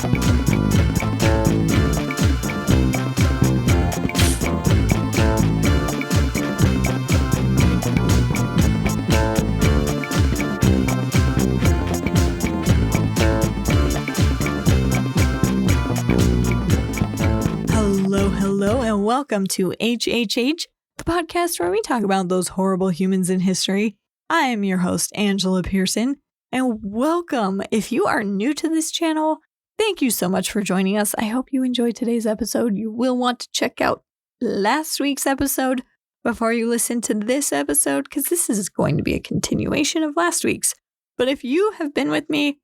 Hello, and welcome to HHH, the podcast where we talk about those horrible humans in history. I am your host, Angela Pearson, and welcome. If you are new to this channel, thank you so much for joining us. I hope you enjoyed today's episode. You will want to check out last week's episode before you listen to this episode, because this is going to be a continuation of last week's. But if you have been with me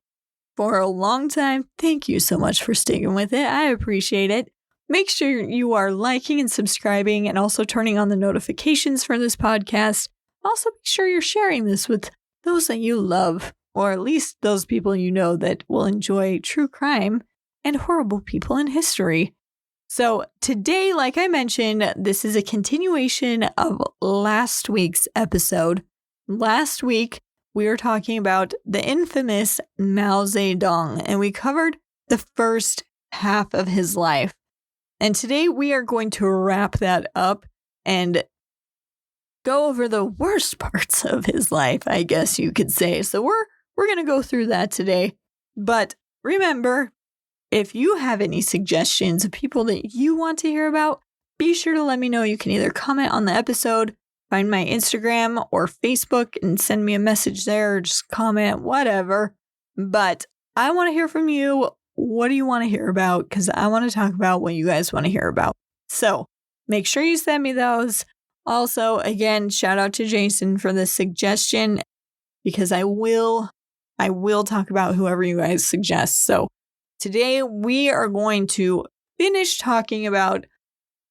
for a long time, thank you so much for sticking with it. I appreciate it. Make sure you are liking and subscribing and also turning on the notifications for this podcast. Also, make sure you're sharing this with those that you love, or at least those people you know that will enjoy true crime and horrible people in history. So today, like I mentioned, this is a continuation of last week's episode. Last week, we were talking about the infamous Mao Zedong, and we covered the first half of his life. And today we are going to wrap that up and go over the worst parts of his life, I guess you could say. So we're going to go through that today. But remember, if you have any suggestions of people that you want to hear about, be sure to let me know. You can either comment on the episode, find my Instagram or Facebook and send me a message there, or just comment, whatever. But I want to hear from you. What do you want to hear about? Because I want to talk about what you guys want to hear about. So make sure you send me those. Also, again, shout out to Jason for the suggestion, because I will talk about whoever you guys suggest. So today we are going to finish talking about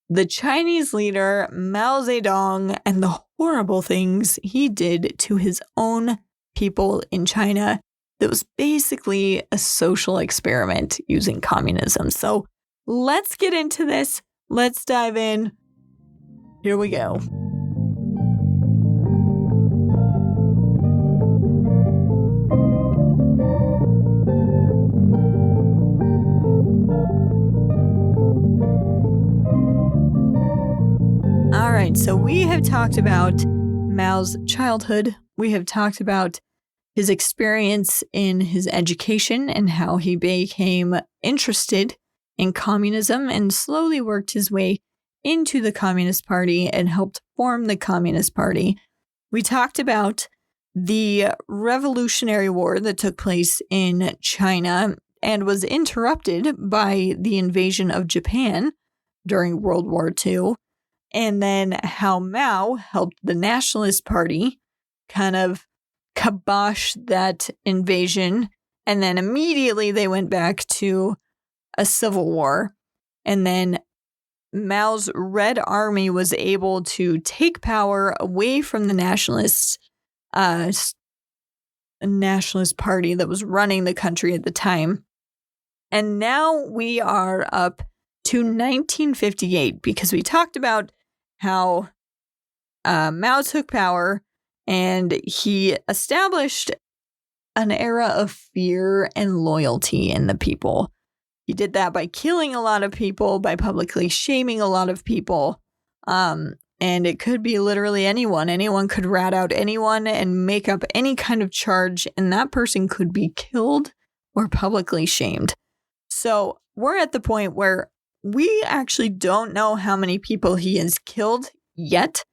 the Chinese leader Mao Zedong and the horrible things he did to his own people in China. That was basically a social experiment using communism. So let's get into this. Let's dive in. Here we go. All right, so we have talked about Mao's childhood. We have talked about his experience in his education and how he became interested in communism and slowly worked his way into the Communist Party and helped form the Communist Party. We talked about the Revolutionary War that took place in China and was interrupted by the invasion of Japan during World War II, and then how Mao helped the Nationalist Party kind of kibosh that invasion, and then immediately they went back to a civil war. And then Mao's Red Army was able to take power away from the nationalist party that was running the country at the time. And now we are up to 1958, because we talked about how Mao took power and he established an era of fear and loyalty in the people. He did that by killing a lot of people, by publicly shaming a lot of people. And it could be literally anyone. Anyone could rat out anyone and make up any kind of charge, and that person could be killed or publicly shamed. So we're at the point where we actually don't know how many people he has killed yet.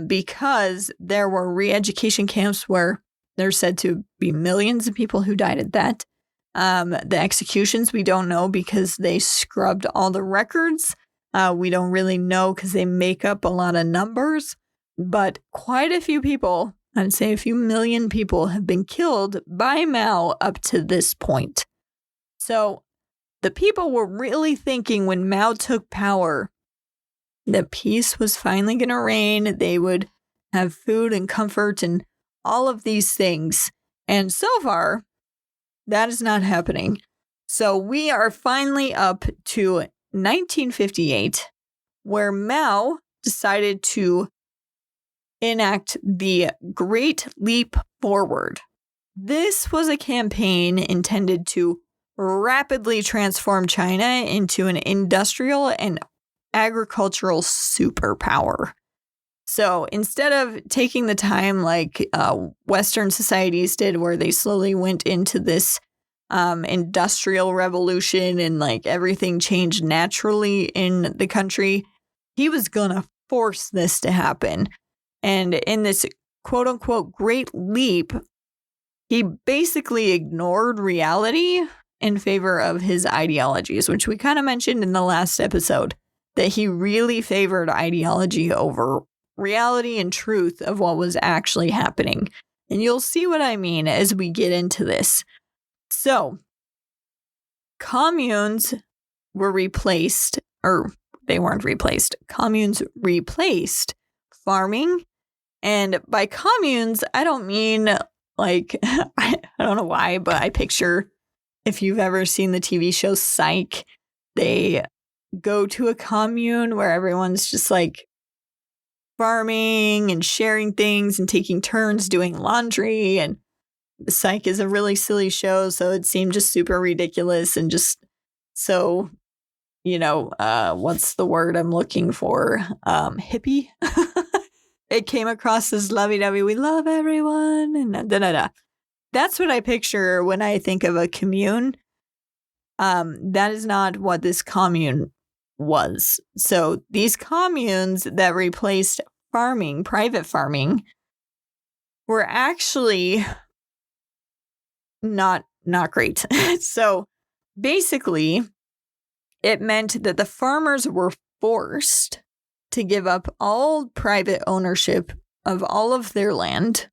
Because there were re-education camps where there's said to be millions of people who died at that. The executions, we don't know because they scrubbed all the records. We don't really know because they make up a lot of numbers. But quite a few people, I'd say a few million people, have been killed by Mao up to this point. So the people were really thinking when Mao took power that peace was finally going to reign. They would have food and comfort and all of these things. And so far, that is not happening. So we are finally up to 1958, where Mao decided to enact the Great Leap Forward. This was a campaign intended to rapidly transformed China into an industrial and agricultural superpower. So instead of taking the time like Western societies did, where they slowly went into this industrial revolution and like everything changed naturally in the country, he was gonna force this to happen. And in this quote unquote great leap, he basically ignored reality in favor of his ideologies, which we kind of mentioned in the last episode, that he really favored ideology over reality and truth of what was actually happening. And you'll see what I mean as we get into this. So, communes were replaced, or they weren't replaced. Communes replaced farming. And by communes, I don't mean like, I don't know why, but I picture, if you've ever seen the TV show Psych, they go to a commune where everyone's just like farming and sharing things and taking turns doing laundry. And Psych is a really silly show, so it seemed just super ridiculous and just so, what's the word I'm looking for? Hippie? It came across as lovey-dovey, we love everyone, and da-da-da. That's what I picture when I think of a commune. That is not what this commune was. So these communes that replaced farming, private farming, were actually not great. So basically, it meant that the farmers were forced to give up all private ownership of all of their land,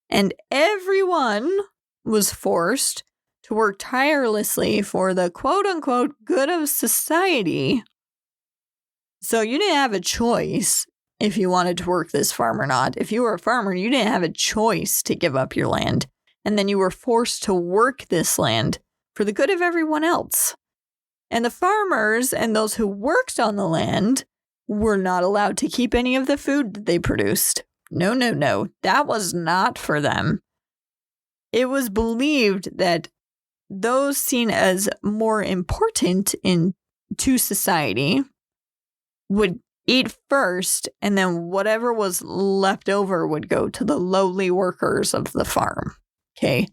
and everyone was forced to work tirelessly for the quote-unquote good of society. So you didn't have a choice if you wanted to work this farm or not. If you were a farmer, you didn't have a choice to give up your land, and then you were forced to work this land for the good of everyone else. And the farmers and those who worked on the land were not allowed to keep any of the food that they produced. No. That was not for them. It was believed that those seen as more important to society would eat first, and then whatever was left over would go to the lowly workers of the farm. Okay?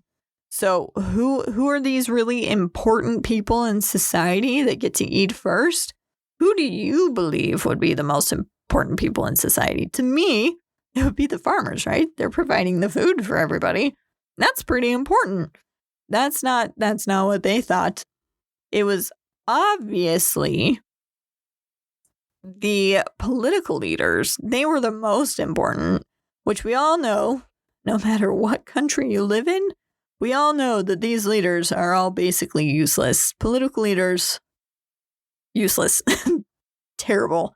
So who are these really important people in society that get to eat first? Who do you believe would be the most important people in society? To me, it would be the farmers, right? They're providing the food for everybody. That's pretty important. That's not what they thought. It was obviously the political leaders. They were the most important, which we all know, no matter what country you live in, we all know that these leaders are all basically useless. Political leaders, useless. Terrible.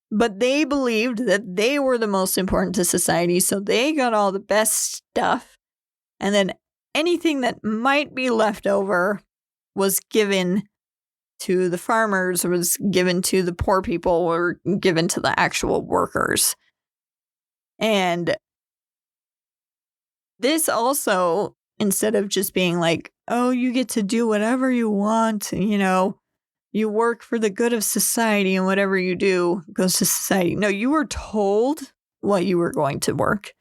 But they believed that they were the most important to society, so they got all the best stuff. And then anything that might be left over was given to the farmers, was given to the poor people, or given to the actual workers. And this also, instead of just being like, oh, you get to do whatever you want, you work for the good of society and whatever you do goes to society. No, you were told what you were going to work.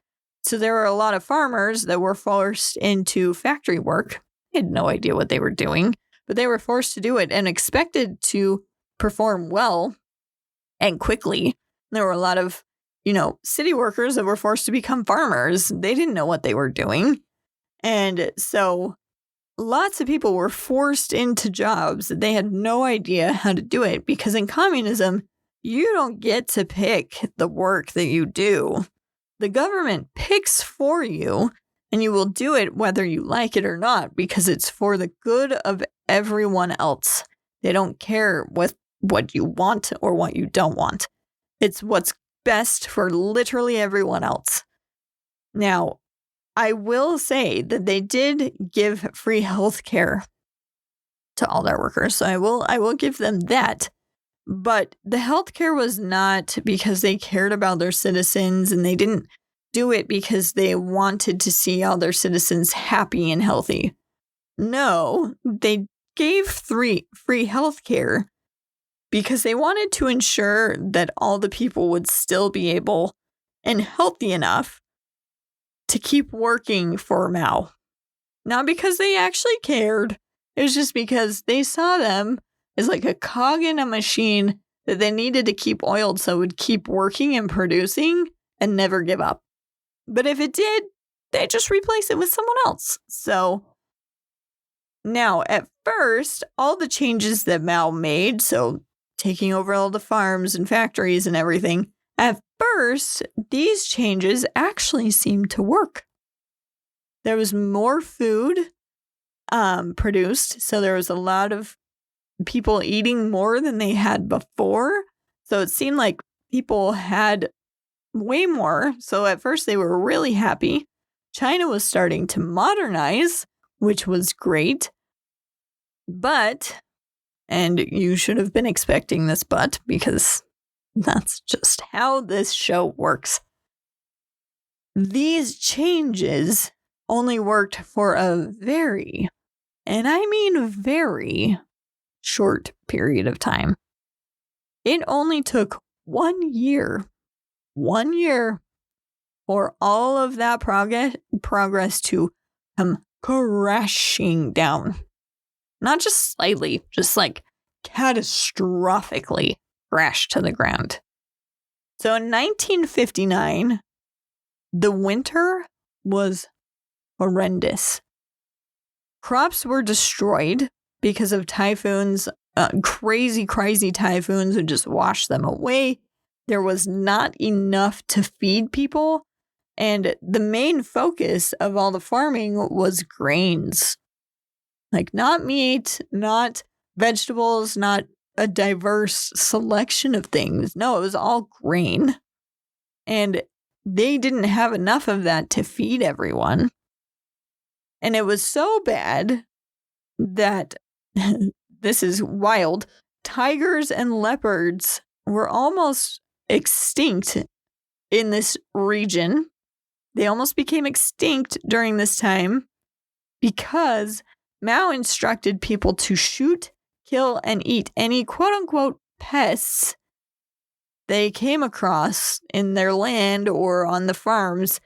So there were a lot of farmers that were forced into factory work. They had no idea what they were doing, but they were forced to do it and expected to perform well and quickly. There were a lot of, city workers that were forced to become farmers. They didn't know what they were doing. And so lots of people were forced into jobs that they had no idea how to do it, because in communism, you don't get to pick the work that you do. The government picks for you, and you will do it whether you like it or not, because it's for the good of everyone else. They don't care what you want or what you don't want. It's what's best for literally everyone else. Now, I will say that they did give free health care to all their workers, so I will give them that. But the health care was not because they cared about their citizens, and they didn't do it because they wanted to see all their citizens happy and healthy. No, they gave free health care because they wanted to ensure that all the people would still be able and healthy enough to keep working for Mao. Not because they actually cared. It was just because they saw them as like a cog in a machine that they needed to keep oiled so it would keep working and producing and never give up. But if it did, they just replace it with someone else. So now, at first, all the changes that Mao made, so taking over all the farms and factories and everything, at first, these changes actually seemed to work. There was more food produced, so there was a lot of people eating more than they had before. So it seemed like people had way more. So at first, they were really happy. China was starting to modernize, which was great. But, and you should have been expecting this but, because that's just how this show works. These changes only worked for a very, and I mean very, short period of time. It only took 1 year for all of that progress to come crashing down. Not just slightly, just like catastrophically crashed to the ground. So in 1959, the winter was horrendous. Crops were destroyed because of typhoons. Crazy typhoons would just wash them away. There was not enough to feed people. And the main focus of all the farming was grains. Like not meat, not vegetables, not a diverse selection of things. No, it was all grain. And they didn't have enough of that to feed everyone. And it was so bad that, this is wild, tigers and leopards were almost extinct in this region. They almost became extinct during this time because Mao instructed people to shoot, kill, and eat any quote-unquote pests they came across in their land or on the farms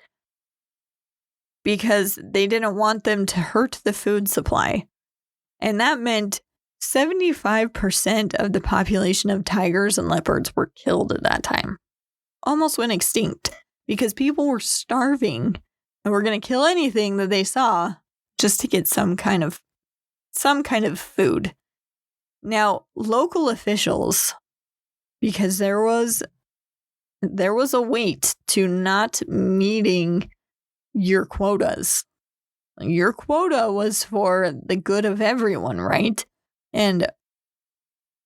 because they didn't want them to hurt the food supply. And that meant 75% of the population of tigers and leopards were killed at that time. Almost went extinct because people were starving and were going to kill anything that they saw just to get some kind of food. Now, local officials, because there was a weight to not meeting your quotas. Your quota was for the good of everyone, right? And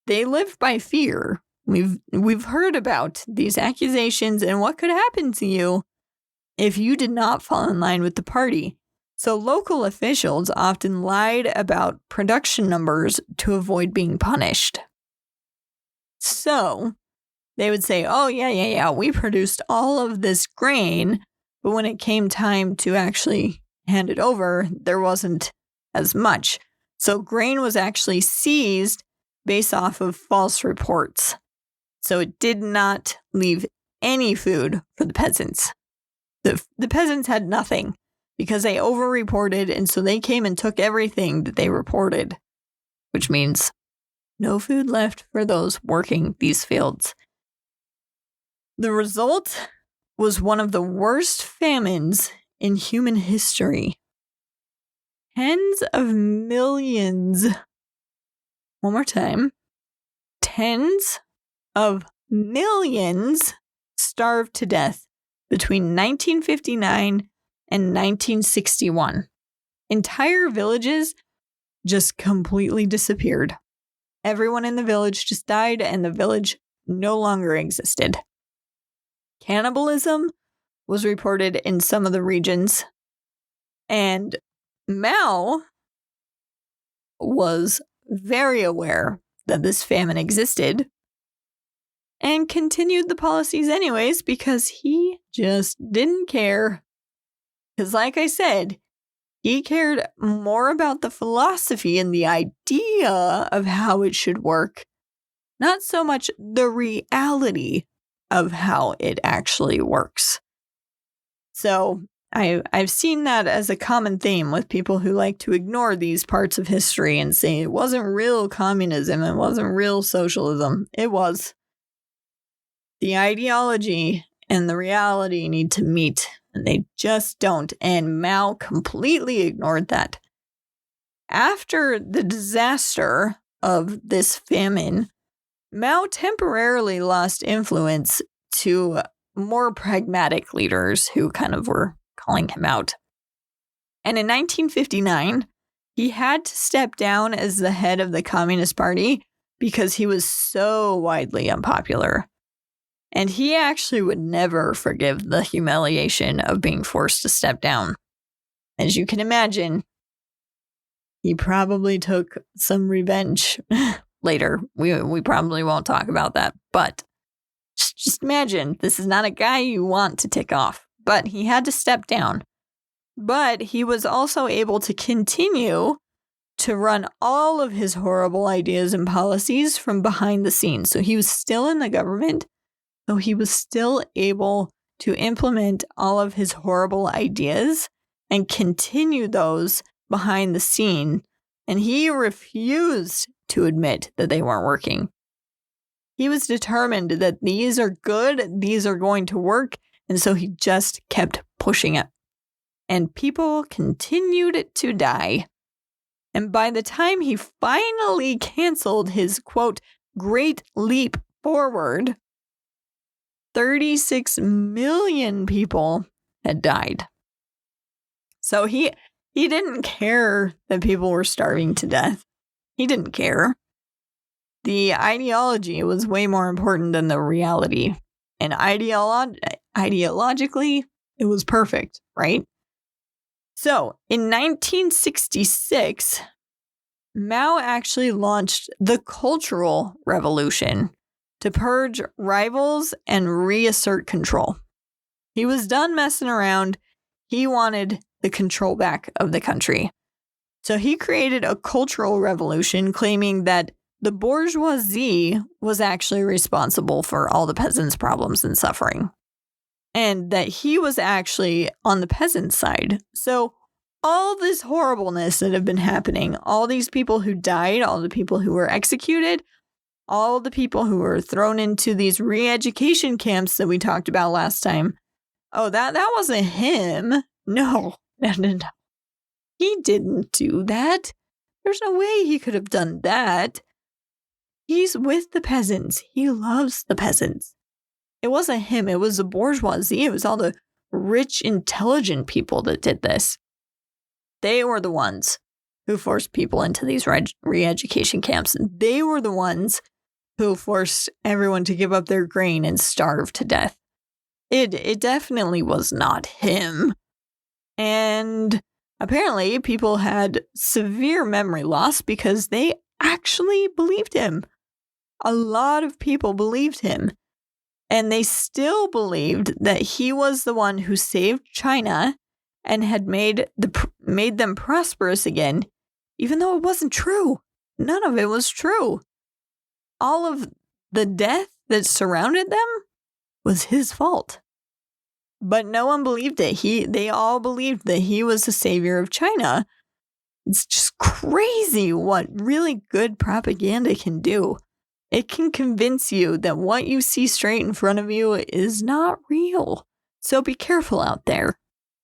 they lived by fear. We've heard about these accusations and what could happen to you if you did not fall in line with the party. So local officials often lied about production numbers to avoid being punished. So they would say, oh, yeah, we produced all of this grain, but when it came time to actually hand it over, there wasn't as much. So grain was actually seized based off of false reports. So it did not leave any food for the peasants. The peasants had nothing because they overreported, and so they came and took everything that they reported, which means no food left for those working these fields. The result was one of the worst famines in human history. Tens of millions, one more time, tens of millions starved to death between 1959 and 1961. Entire villages just completely disappeared. Everyone in the village just died and the village no longer existed. Cannibalism was reported in some of the regions, and Mao was very aware that this famine existed and continued the policies anyways because he just didn't care. Because like I said, He cared more about the philosophy and the idea of how it should work, not so much the reality of how it actually works. So I've seen that as a common theme with people who like to ignore these parts of history and say it wasn't real communism, it wasn't real socialism. It was. The ideology and the reality need to meet, and they just don't. And Mao completely ignored that. After the disaster of this famine, Mao temporarily lost influence to more pragmatic leaders who kind of were calling him out. And in 1959, he had to step down as the head of the Communist Party because he was so widely unpopular. And he actually would never forgive the humiliation of being forced to step down. As you can imagine, he probably took some revenge later. We probably won't talk about that. But just imagine, this is not a guy you want to tick off. But he had to step down. But he was also able to continue to run all of his horrible ideas and policies from behind the scenes. So he was still in the government. So he was still able to implement all of his horrible ideas and continue those behind the scene. And he refused to admit that they weren't working. He was determined that these are good, these are going to work. And so he just kept pushing it. And people continued to die. And by the time he finally canceled his, quote, great leap forward, 36 million people had died. So he didn't care that people were starving to death. He didn't care. The ideology was way more important than the reality. And ideologically, it was perfect, right? So in 1966, Mao actually launched the Cultural Revolution to purge rivals and reassert control. He was done messing around. He wanted the control back of the country. So he created a cultural revolution claiming that the bourgeoisie was actually responsible for all the peasants' problems and suffering. And that he was actually on the peasant side. So all this horribleness that had been happening, all these people who died, all the people who were executed, all the people who were thrown into these re-education camps that we talked about last time. Oh, that wasn't him. No. He didn't do that. There's no way he could have done that. He's with the peasants. He loves the peasants. It wasn't him. It was the bourgeoisie. It was all the rich, intelligent people that did this. They were the ones who forced people into these re-education camps. They were the ones who forced everyone to give up their grain and starve to death. It definitely was not him. And apparently people had severe memory loss because they actually believed him. A lot of people believed him. And they still believed that he was the one who saved China and had made them prosperous again, even though it wasn't true. None of it was true. All of the death that surrounded them was his fault. But no one believed it. They all believed that he was the savior of China. It's just crazy what really good propaganda can do. It can convince you that what you see straight in front of you is not real. So be careful out there.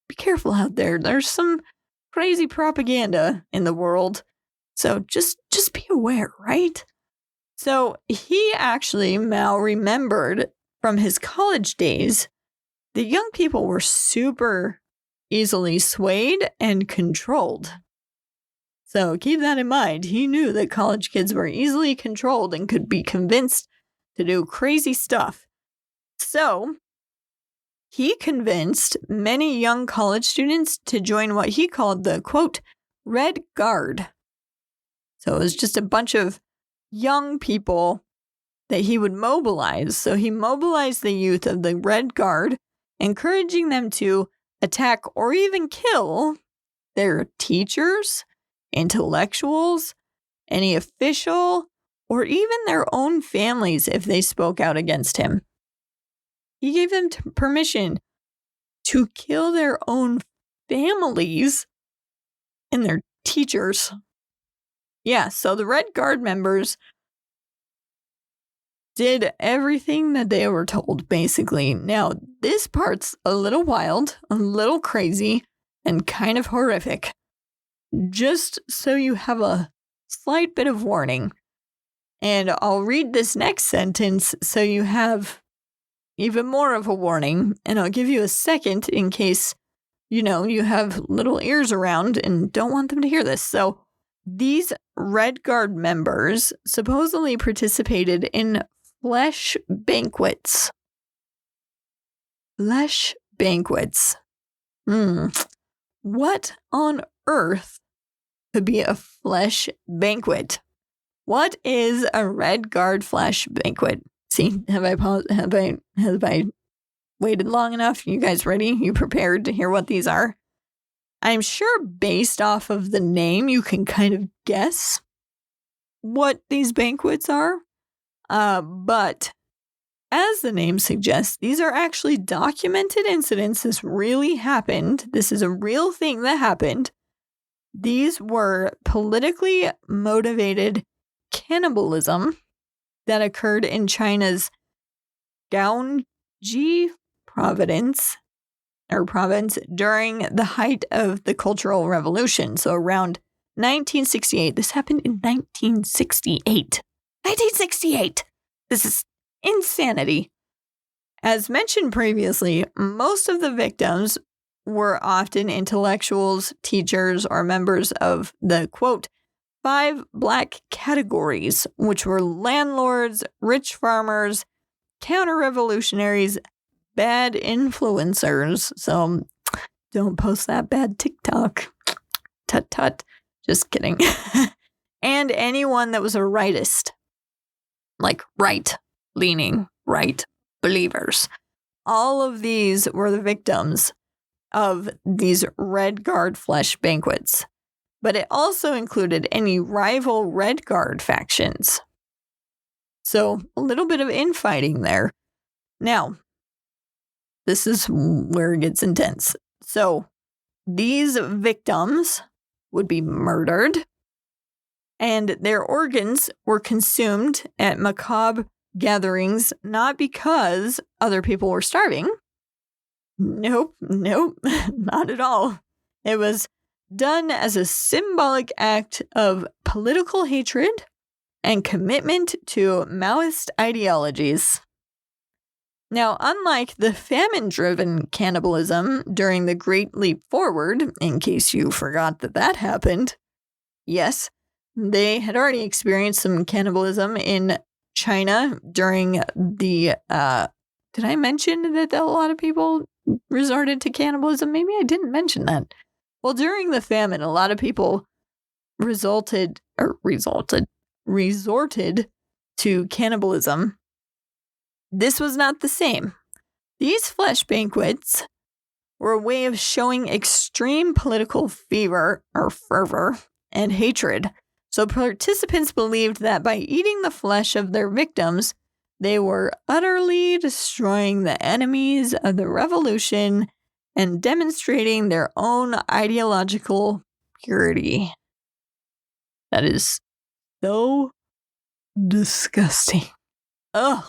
Be careful out there. There's some crazy propaganda in the world. So just be aware, right? So Mao remembered from his college days, the young people were super easily swayed and controlled. So keep that in mind. He knew that college kids were easily controlled and could be convinced to do crazy stuff. So he convinced many young college students to join what he called the, quote, Red Guard. So it was just a bunch of young people that he would mobilize. So he mobilized the youth of the Red Guard, encouraging them to attack or even kill their teachers, intellectuals, any official, or even their own families if they spoke out against him. He gave them permission to kill their own families and their teachers. Yeah, so the Red Guard members did everything that they were told, basically. Now, this part's a little wild, a little crazy, and kind of horrific. Just so you have a slight bit of warning. And I'll read this next sentence so you have even more of a warning. And I'll give you a second in case, you have little ears around and don't want them to hear this. So these Red Guard members supposedly participated in flesh banquets. Flesh banquets. What on earth could be a flesh banquet? What is a Red Guard flesh banquet? See, have I waited long enough? You guys ready? You prepared to hear what these are? I'm sure based off of the name, you can kind of guess what these banquets are. But as the name suggests, these are actually documented incidents. This really happened. This is a real thing that happened. These were politically motivated cannibalism that occurred in China's Guangxi province during the height of the Cultural Revolution. So around 1968. This happened in 1968. 1968! This is insanity. As mentioned previously, most of the victims were often intellectuals, teachers, or members of the, quote, 5 black categories, which were landlords, rich farmers, counter-revolutionaries, bad influencers. So don't post that bad TikTok. Tut tut. Just kidding. And anyone that was a rightist. Like right-leaning, right believers. All of these were the victims of these Red Guard flesh banquets. But it also included any rival Red Guard factions. So a little bit of infighting there. Now, this is where it gets intense. So these victims would be murdered, and their organs were consumed at macabre gatherings, not because other people were starving. Nope, not at all. It was done as a symbolic act of political hatred and commitment to Maoist ideologies. Now, unlike the famine-driven cannibalism during the Great Leap Forward, in case you forgot that happened, yes, they had already experienced some cannibalism in China during the, did I mention that a lot of people resorted to cannibalism? Maybe I didn't mention that. Well, during the famine, a lot of people resorted to cannibalism. This was not the same. These flesh banquets were a way of showing extreme political fervor and hatred. So participants believed that by eating the flesh of their victims, they were utterly destroying the enemies of the revolution and demonstrating their own ideological purity. That is so disgusting. Ugh,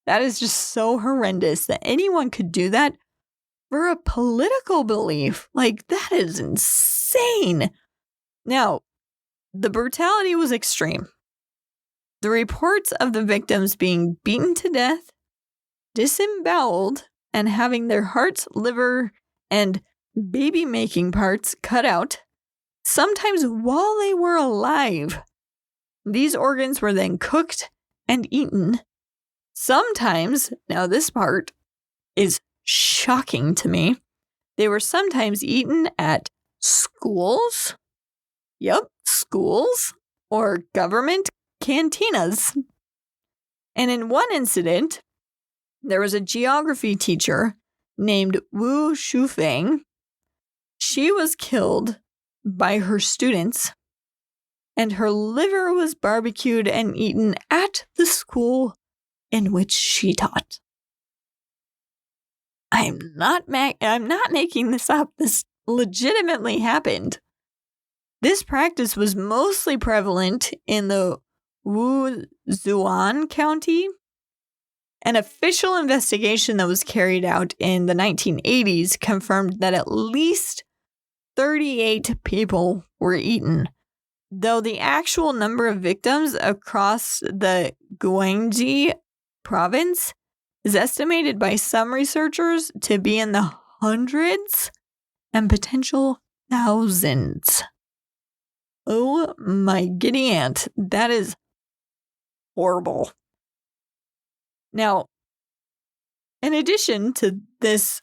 that is just so horrendous that anyone could do that for a political belief. Like, that is insane. Now, the brutality was extreme. The reports of the victims being beaten to death, disemboweled, and having their hearts, liver, and baby-making parts cut out, sometimes while they were alive. These organs were then cooked and eaten. Sometimes, now this part is shocking to me, they were sometimes eaten at schools. Yep, schools or government cantinas. And in one incident, there was a geography teacher named Wu Shufeng. She was killed by her students, and her liver was barbecued and eaten at the school in which she taught. I'm not making this up. This legitimately happened. This practice was mostly prevalent in the Wuzuan County. An official investigation that was carried out in the 1980s confirmed that at least 38 people were eaten, though the actual number of victims across the Guangxi province is estimated by some researchers to be in the hundreds and potential thousands. Oh my giddy aunt, that is horrible. Now, in addition to this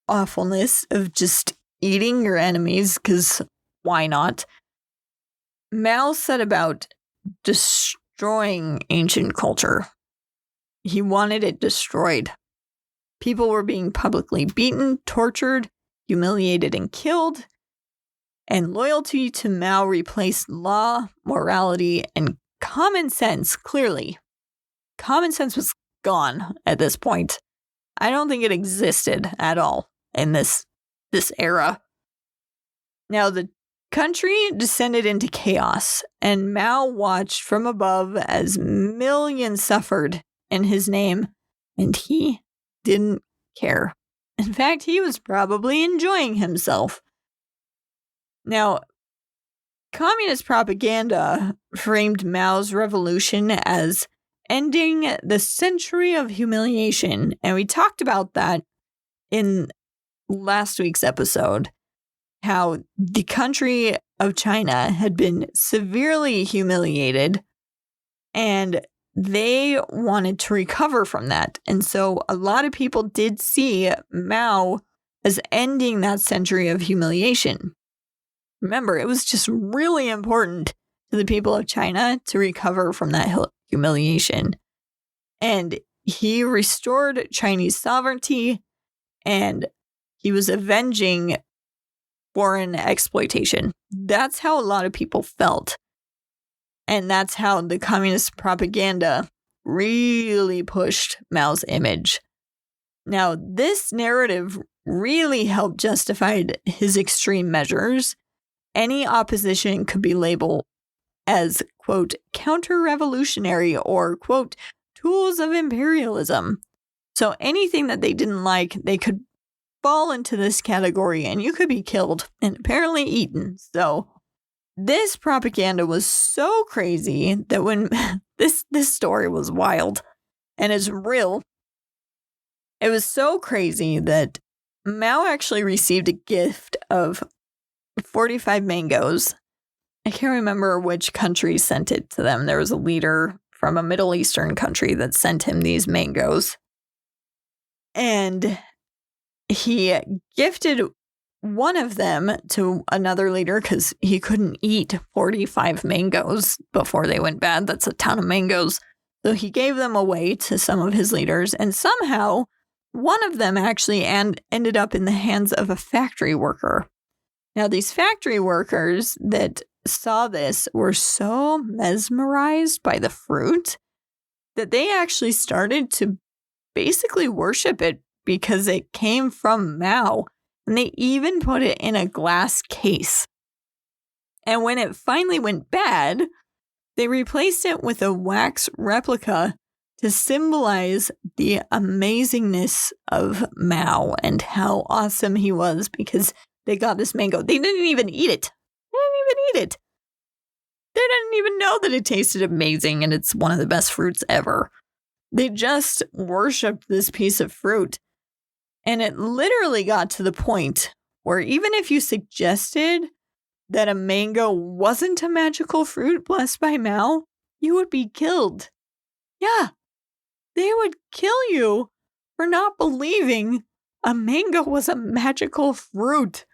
awfulness of just eating your enemies, because why not, Mao set about destroying ancient culture. He wanted it destroyed. People were being publicly beaten, tortured, humiliated, and killed. And loyalty to Mao replaced law, morality, and common sense, clearly. Common sense was gone at this point. I don't think it existed at all in this era. Now, the country descended into chaos, and Mao watched from above as millions suffered in his name, and he didn't care. In fact, he was probably enjoying himself. Now, communist propaganda framed Mao's revolution as ending the century of humiliation, and we talked about that in last week's episode, how the country of China had been severely humiliated, and they wanted to recover from that. And so a lot of people did see Mao as ending that century of humiliation. Remember, it was just really important to the people of China to recover from that humiliation. And he restored Chinese sovereignty, and he was avenging foreign exploitation. That's how a lot of people felt. And that's how the communist propaganda really pushed Mao's image. Now, this narrative really helped justify his extreme measures. Any opposition could be labeled as, quote, counter-revolutionary or, quote, tools of imperialism. So anything that they didn't like, they could fall into this category and you could be killed and apparently eaten. So this propaganda was so crazy that when this story was wild and it's real, it was so crazy that Mao actually received a gift of 45 mangoes. I can't remember which country sent it to them. There was a leader from a Middle Eastern country that sent him these mangoes. And he gifted one of them to another leader because he couldn't eat 45 mangoes before they went bad. That's a ton of mangoes. So he gave them away to some of his leaders. And somehow, one of them actually ended up in the hands of a factory worker. Now, these factory workers that saw this were so mesmerized by the fruit that they actually started to basically worship it because it came from Mao. And they even put it in a glass case. And when it finally went bad, they replaced it with a wax replica to symbolize the amazingness of Mao and how awesome he was because they got this mango. They didn't even eat it. They didn't even know that it tasted amazing and it's one of the best fruits ever. They just worshipped this piece of fruit. And it literally got to the point where even if you suggested that a mango wasn't a magical fruit blessed by Mao, you would be killed. Yeah, they would kill you for not believing a mango was a magical fruit.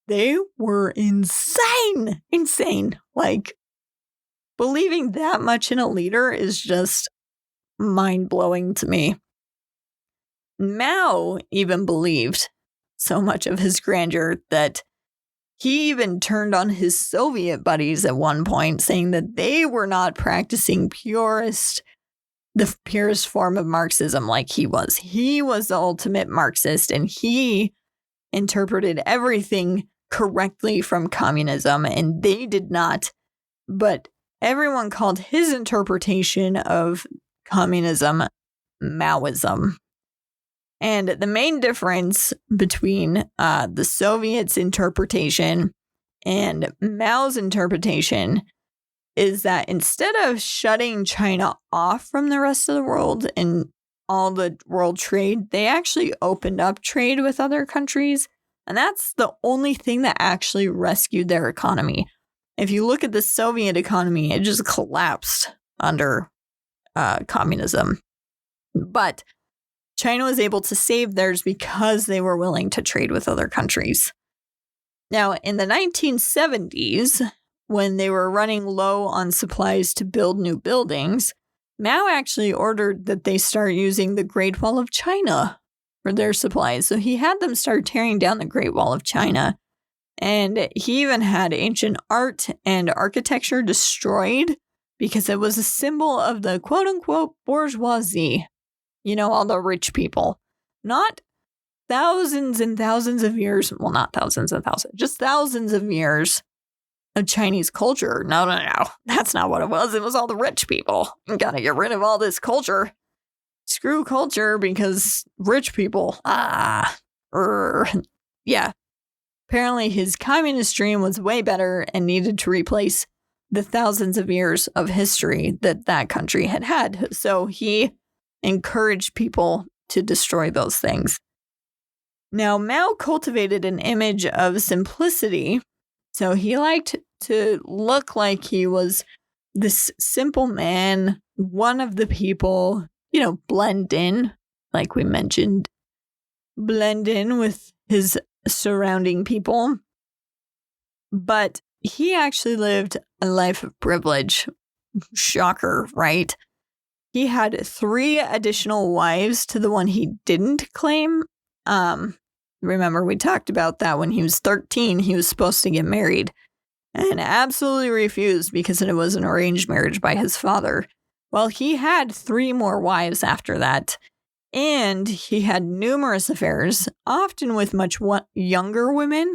They were insane. Like, believing that much in a leader is just mind-blowing to me. Mao even believed so much of his grandeur that He even turned on his Soviet buddies at one point, saying that they were not practicing the purest form of Marxism like he was. He was the ultimate Marxist, and he interpreted everything correctly from communism, and they did not. But everyone called his interpretation of communism Maoism. And the main difference between the Soviets' interpretation and Mao's interpretation is that instead of shutting China off from the rest of the world and all the world trade, they actually opened up trade with other countries. And that's the only thing that actually rescued their economy. If you look at the Soviet economy, it just collapsed under communism. But China was able to save theirs because they were willing to trade with other countries. Now, in the 1970s, when they were running low on supplies to build new buildings, Mao actually ordered that they start using the Great Wall of China for their supplies. So he had them start tearing down the Great Wall of China. And he even had ancient art and architecture destroyed because it was a symbol of the quote-unquote bourgeoisie. You know, all the rich people. Not thousands and thousands of years. Well, not thousands and thousands. Just thousands of years of Chinese culture. No. That's not what it was. It was all the rich people. You gotta get rid of all this culture. Screw culture because rich people. Yeah. Apparently his communist dream was way better and needed to replace the thousands of years of history that country had. So he encouraged people to destroy those things. Now, Mao cultivated an image of simplicity. So he liked to look like he was this simple man, one of the people, blend in, like we mentioned, blend in with his surrounding people. But he actually lived a life of privilege. Shocker, right? He had 3 additional wives to the one he didn't claim. Remember, we talked about that when he was 13, he was supposed to get married and absolutely refused because it was an arranged marriage by his father. Well, he had 3 more wives after that, and he had numerous affairs, often with much younger women.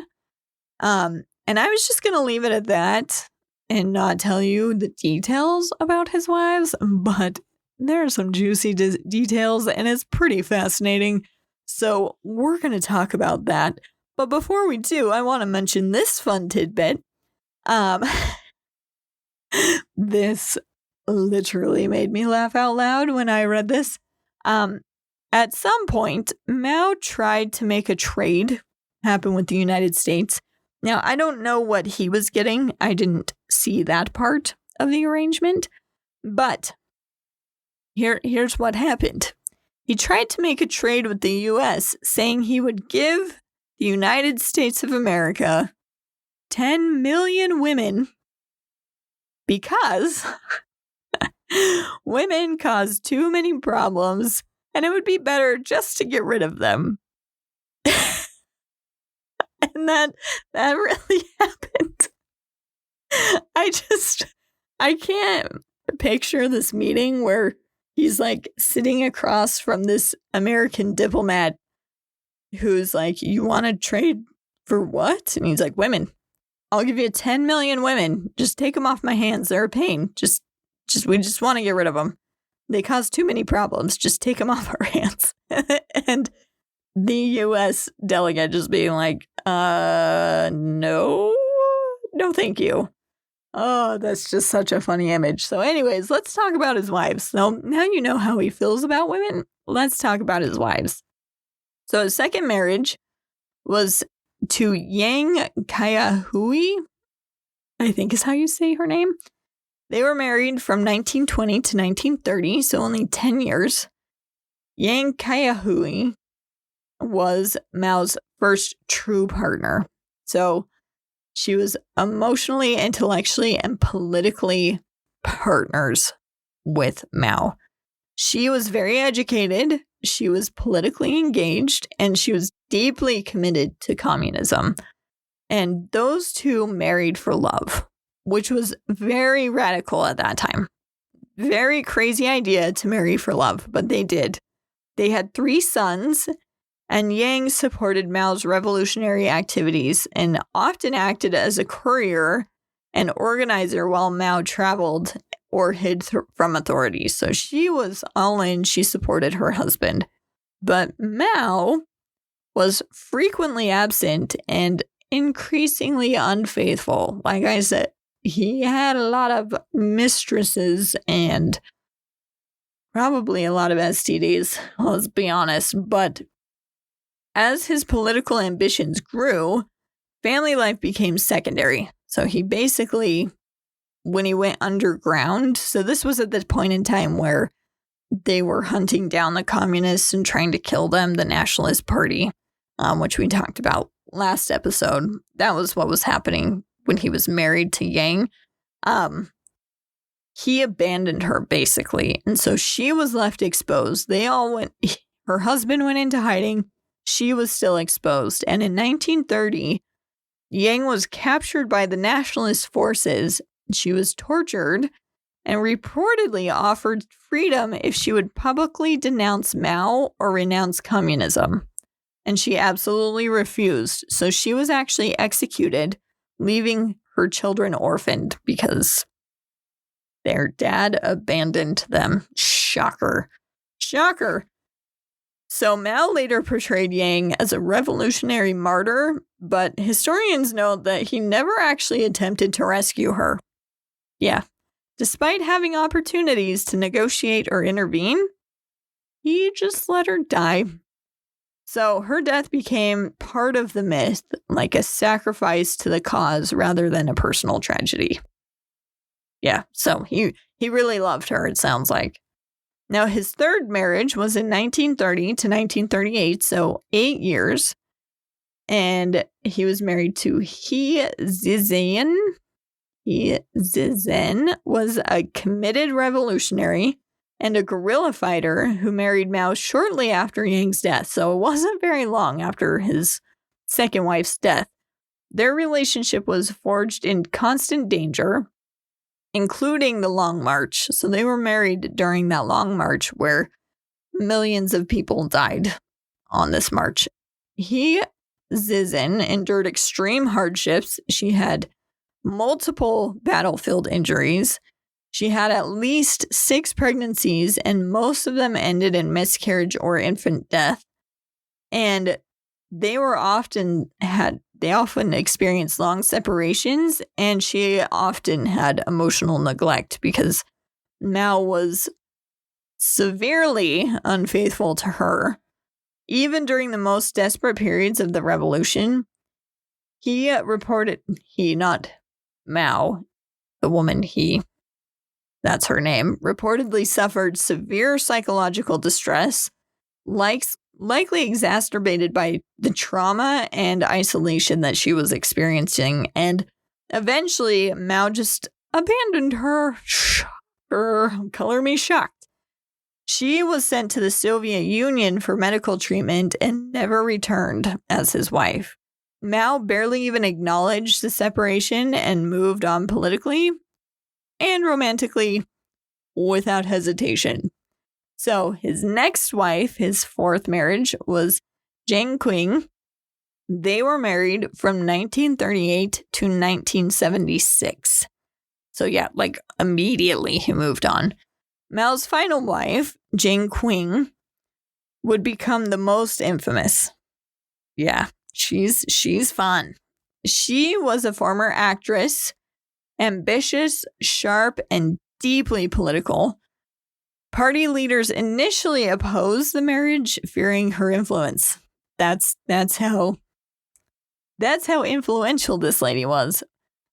And I was just going to leave it at that and not tell you the details about his wives, but there are some juicy details, and it's pretty fascinating. So we're going to talk about that. But before we do, I want to mention this fun tidbit. This literally made me laugh out loud when I read this. At some point, Mao tried to make a trade happen with the United States. Now, I don't know what he was getting. I didn't see that part of the arrangement. But here's what happened. He tried to make a trade with the U.S., saying he would give the United States of America 10 million women because women cause too many problems and it would be better just to get rid of them. And that really happened. I can't picture this meeting where he's like sitting across from this American diplomat who's like, you want to trade for what? And he's like, women. I'll give you 10 million women. Just take them off my hands. They're a pain. We just want to get rid of them. They cause too many problems. Just take them off our hands. And the U.S. delegate just being like, no, thank you. Oh, that's just such a funny image. So anyways, let's talk about his wives. So now you know how he feels about women. Let's talk about his wives. So his second marriage was to Yang Kaihui, I think is how you say her name. They were married from 1920 to 1930, so only 10 years. Yang Kaihui was Mao's first true partner. So she was emotionally, intellectually, and politically partners with Mao. She was very educated, she was politically engaged, and she was deeply committed to communism. And those two married for love, which was very radical at that time. Very crazy idea to marry for love, but they did. They had 3 sons, and Yang supported Mao's revolutionary activities and often acted as a courier and organizer while Mao traveled or hid from authorities. So she was all in. She supported her husband. But Mao was frequently absent and increasingly unfaithful. Like I said, he had a lot of mistresses and probably a lot of STDs, let's be honest. But as his political ambitions grew, family life became secondary. So he basically, when he went underground, so this was at the point in time where they were hunting down the communists and trying to kill them, the Nationalist Party, which we talked about last episode. That was what was happening when he was married to Yang. He abandoned her, basically. And so she was left exposed. Her husband went into hiding. She was still exposed. And in 1930, Yang was captured by the nationalist forces. She was tortured and reportedly offered freedom if she would publicly denounce Mao or renounce communism. And she absolutely refused. So she was actually executed, leaving her children orphaned because their dad abandoned them. Shocker. Shocker. So Mao later portrayed Yang as a revolutionary martyr, but historians note that he never actually attempted to rescue her. Yeah. Despite having opportunities to negotiate or intervene, he just let her die. So her death became part of the myth, like a sacrifice to the cause rather than a personal tragedy. Yeah, so he really loved her, it sounds like. Now, his third marriage was in 1930 to 1938, so 8 years. And he was married to He Zizhen. He Zizhen was a committed revolutionary and a guerrilla fighter who married Mao shortly after Yang's death. So it wasn't very long after his second wife's death. Their relationship was forged in constant danger, including the Long March. So they were married during that Long March where millions of people died on this march. He Zizhen endured extreme hardships. She had multiple battlefield injuries. She had at least 6 pregnancies, and most of them ended in miscarriage or infant death. And they often experienced long separations, and she often had emotional neglect because Mao was severely unfaithful to her. Even during the most desperate periods of the revolution, not Mao, the woman that's her name, reportedly suffered severe psychological distress, likely exacerbated by the trauma and isolation that she was experiencing. And eventually, Mao just abandoned her. Color me shocked. She was sent to the Soviet Union for medical treatment and never returned as his wife. Mao barely even acknowledged the separation and moved on politically and romantically without hesitation. So his next wife, his fourth marriage, was Jiang Qing. They were married from 1938 to 1976. So yeah, like immediately he moved on. Mao's final wife, Jiang Qing, would become the most infamous. Yeah, she's fun. She was a former actress, ambitious, sharp, and deeply political. Party leaders initially opposed the marriage, fearing her influence. That's how influential this lady was.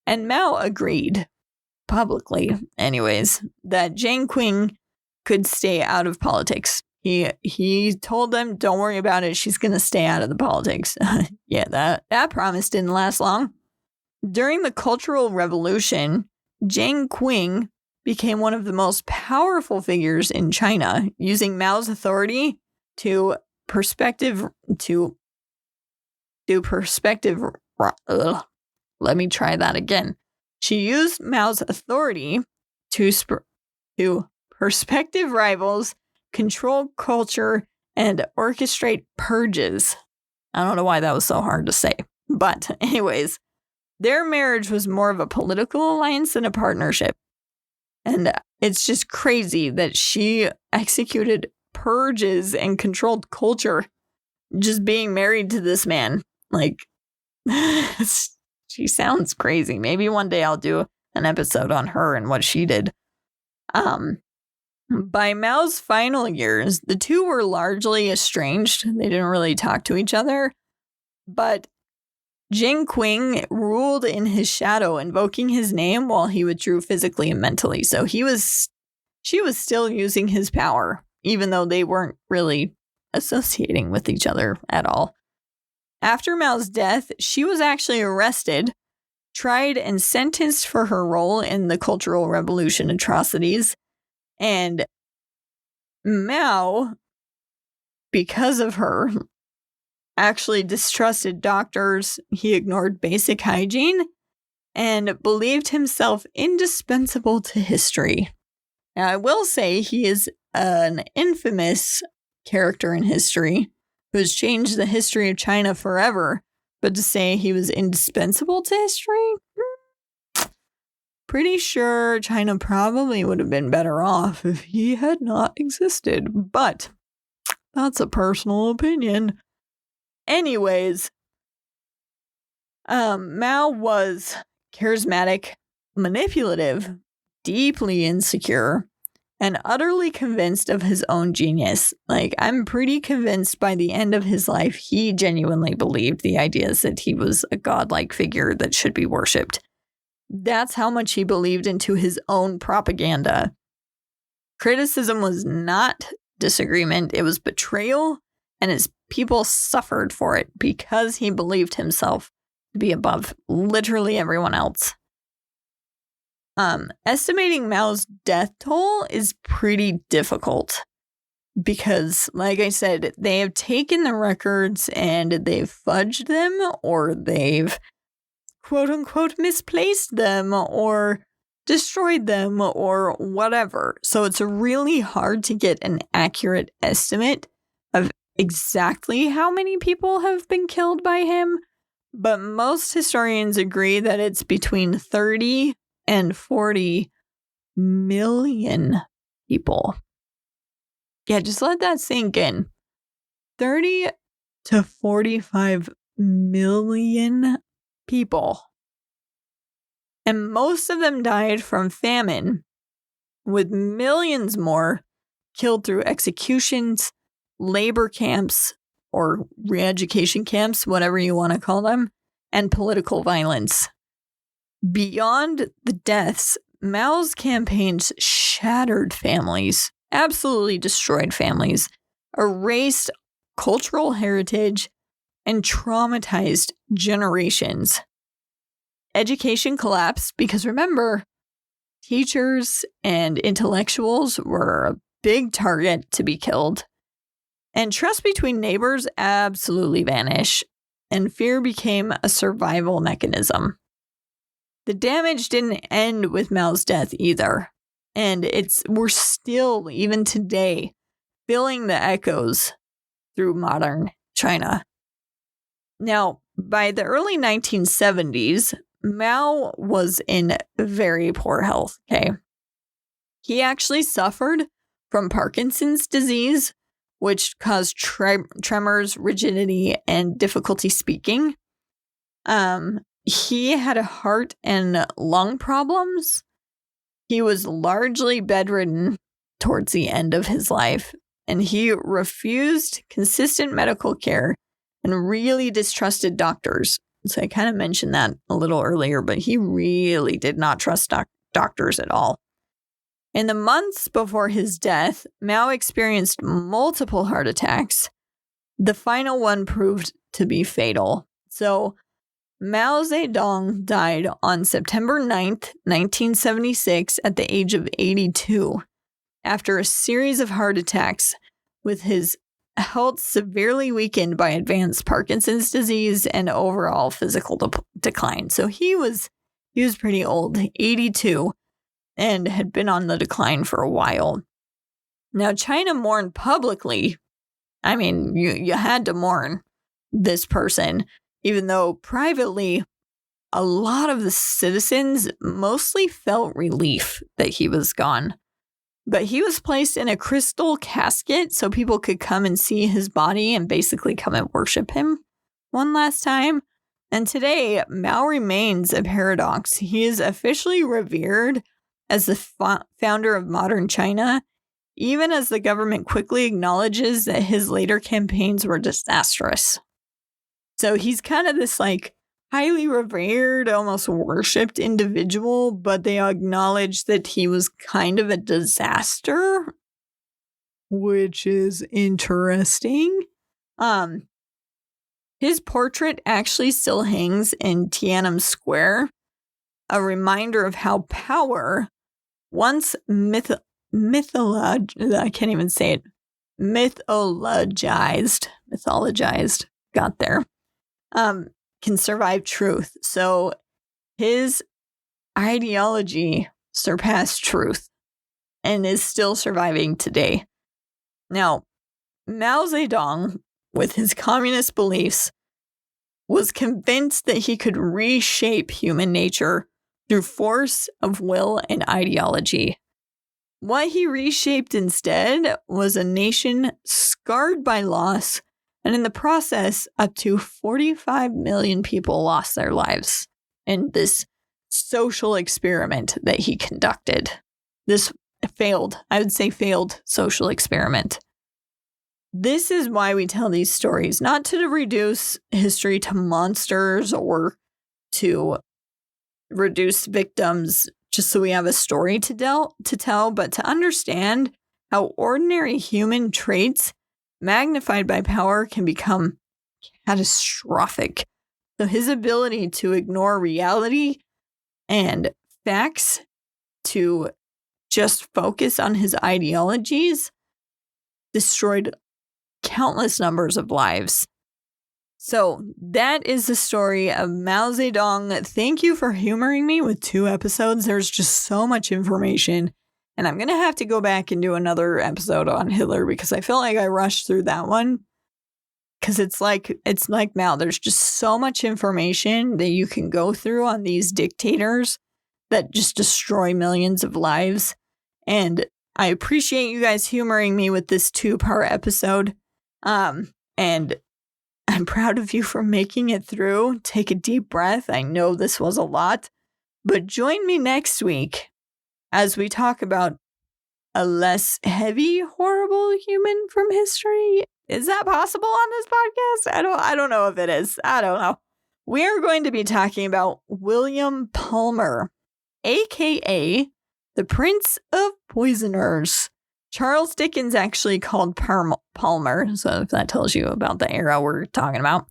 And Mao agreed, publicly anyways, that Jiang Qing could stay out of politics. He told them, don't worry about it, she's going to stay out of the politics. Yeah, that promise didn't last long. During the Cultural Revolution, Jiang Qing became one of the most powerful figures in China, using Mao's authority to perspective Let me try that again. She used Mao's authority to prospective rivals, control culture, and orchestrate purges. I don't know why that was so hard to say. But anyways, their marriage was more of a political alliance than a partnership. And it's just crazy that she executed purges and controlled culture just being married to this man. Like, she sounds crazy. Maybe one day I'll do an episode on her and what she did. By Mao's final years, the two were largely estranged. They didn't really talk to each other. But Jing Qing ruled in his shadow, invoking his name while he withdrew physically and mentally. So she was still using his power, even though they weren't really associating with each other at all. After Mao's death, she was actually arrested, tried, and sentenced for her role in the Cultural Revolution atrocities. And Mao, because of her, actually distrusted doctors. He ignored basic hygiene and believed himself indispensable to history. Now, I will say he is an infamous character in history who has changed the history of China forever, but to say he was indispensable to history? Pretty sure China probably would have been better off if he had not existed, but that's a personal opinion. Anyways, Mao was charismatic, manipulative, deeply insecure, and utterly convinced of his own genius. Like, I'm pretty convinced by the end of his life, he genuinely believed the ideas that he was a godlike figure that should be worshipped. That's how much he believed into his own propaganda. Criticism was not disagreement, it was betrayal, and his people suffered for it because he believed himself to be above literally everyone else. Estimating Mao's death toll is pretty difficult because, like I said, they have taken the records and they've fudged them, or they've quote-unquote misplaced them or destroyed them or whatever. So it's really hard to get an accurate estimate of exactly how many people have been killed by him, but most historians agree that it's between 30 and 40 million people. Yeah, just let that sink in. 30 to 45 million people. And most of them died from famine, with millions more killed through executions, labor camps, or re-education camps, whatever you want to call them, and political violence. Beyond the deaths, Mao's campaigns shattered families, absolutely destroyed families, erased cultural heritage, and traumatized generations. Education collapsed because, remember, teachers and intellectuals were a big target to be killed. And trust between neighbors absolutely vanished, and fear became a survival mechanism. The damage didn't end with Mao's death either, and we're still, even today, feeling the echoes through modern China. Now, by the early 1970s, Mao was in very poor health, okay? He actually suffered from Parkinson's disease, which caused tremors, rigidity, and difficulty speaking. He had heart and lung problems. He was largely bedridden towards the end of his life, and he refused consistent medical care and really distrusted doctors. So I kind of mentioned that a little earlier, but he really did not trust doctors at all. In the months before his death, Mao experienced multiple heart attacks. The final one proved to be fatal. So Mao Zedong died on September 9th, 1976, at the age of 82, after a series of heart attacks, with his health severely weakened by advanced Parkinson's disease and overall physical decline. So he was pretty old, 82, and had been on the decline for a while. Now, China mourned publicly. I mean, you had to mourn this person, even though privately, a lot of the citizens mostly felt relief that he was gone. But he was placed in a crystal casket so people could come and see his body and basically come and worship him one last time. And today, Mao remains a paradox. He is officially revered as the founder of modern China, even as the government quickly acknowledges that his later campaigns were disastrous. So he's kind of this like highly revered, almost worshipped individual, but they acknowledge that he was kind of a disaster, which is interesting. His portrait actually still hangs in Tiananmen Square, a reminder of how power, once mythologized, got there, can survive truth. So his ideology surpassed truth and is still surviving today. Now, Mao Zedong, with his communist beliefs, was convinced that he could reshape human nature through force of will and ideology. What he reshaped instead was a nation scarred by loss, and in the process, up to 45 million people lost their lives in this social experiment that he conducted. This failed social experiment. This is why we tell these stories, not to reduce history to monsters or to reduce victims just so we have a story to tell, but to understand how ordinary human traits magnified by power can become catastrophic. So his ability to ignore reality and facts, to just focus on his ideologies, destroyed countless numbers of lives. So that is the story of Mao Zedong. Thank you for humoring me with 2 episodes. There's just so much information. And I'm going to have to go back and do another episode on Hitler because I feel like I rushed through that one. Because it's like Mao. There's just so much information that you can go through on these dictators that just destroy millions of lives. And I appreciate you guys humoring me with this 2-part episode. And I'm proud of you for making it through. Take a deep breath. I know this was a lot, but join me next week as we talk about a less heavy, horrible human from history. Is that possible on this podcast? I don't know if it is. I don't know. We are going to be talking about William Palmer, aka the Prince of Poisoners. Charles Dickens actually called Palmer, so if that tells you about the era we're talking about,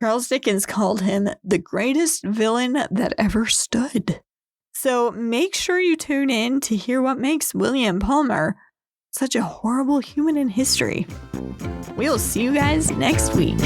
Charles Dickens called him the greatest villain that ever stood. So make sure you tune in to hear what makes William Palmer such a horrible human in history. We'll see you guys next week.